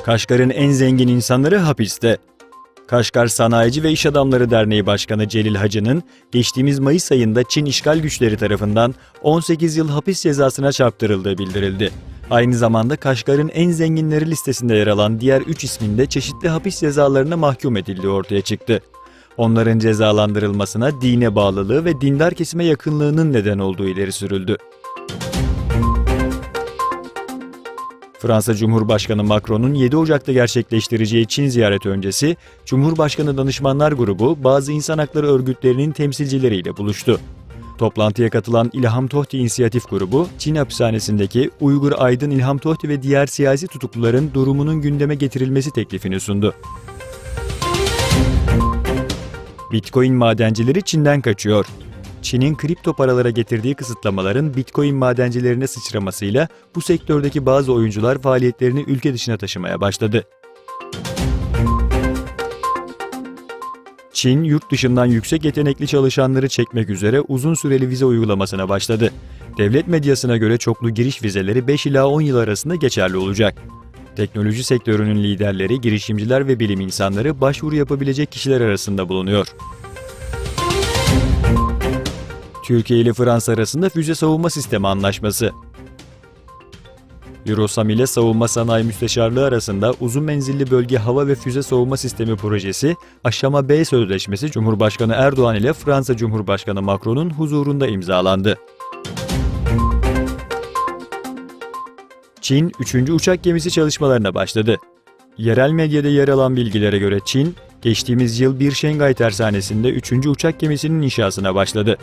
Kaşgar'ın en zengin insanları hapiste. Kaşgar Sanayici ve İş Adamları Derneği Başkanı Celil Hacı'nın geçtiğimiz Mayıs ayında Çin işgal güçleri tarafından 18 yıl hapis cezasına çarptırıldığı bildirildi. Aynı zamanda Kaşgar'ın en zenginleri listesinde yer alan diğer 3 ismin de çeşitli hapis cezalarına mahkum edildiği ortaya çıktı. Onların cezalandırılmasına dine bağlılığı ve dindar kesime yakınlığının neden olduğu ileri sürüldü. Fransa Cumhurbaşkanı Macron'un 7 Ocak'ta gerçekleştireceği Çin ziyareti öncesi, Cumhurbaşkanı Danışmanlar Grubu bazı insan hakları örgütlerinin temsilcileriyle buluştu. Toplantıya katılan İlham Tohti İnisiyatif Grubu, Çin hapishanesindeki Uygur Aydın İlham Tohti ve diğer siyasi tutukluların durumunun gündeme getirilmesi teklifini sundu. Bitcoin madencileri Çin'den kaçıyor. Çin'in kripto paralara getirdiği kısıtlamaların Bitcoin madencilerine sıçramasıyla bu sektördeki bazı oyuncular faaliyetlerini ülke dışına taşımaya başladı. Çin, yurt dışından yüksek yetenekli çalışanları çekmek üzere uzun süreli vize uygulamasına başladı. Devlet medyasına göre çoklu giriş vizeleri 5 ila 10 yıl arasında geçerli olacak. Teknoloji sektörünün liderleri, girişimciler ve bilim insanları başvuru yapabilecek kişiler arasında bulunuyor. Türkiye ile Fransa arasında füze savunma sistemi anlaşması. Eurosam ile Savunma Sanayi Müsteşarlığı arasında uzun menzilli bölge hava ve füze savunma sistemi projesi, aşama B sözleşmesi Cumhurbaşkanı Erdoğan ile Fransa Cumhurbaşkanı Macron'un huzurunda imzalandı. Çin, 3. uçak gemisi çalışmalarına başladı. Yerel medyada yer alan bilgilere göre Çin, geçtiğimiz yıl bir Şengay tersanesinde 3. uçak gemisinin inşasına başladı.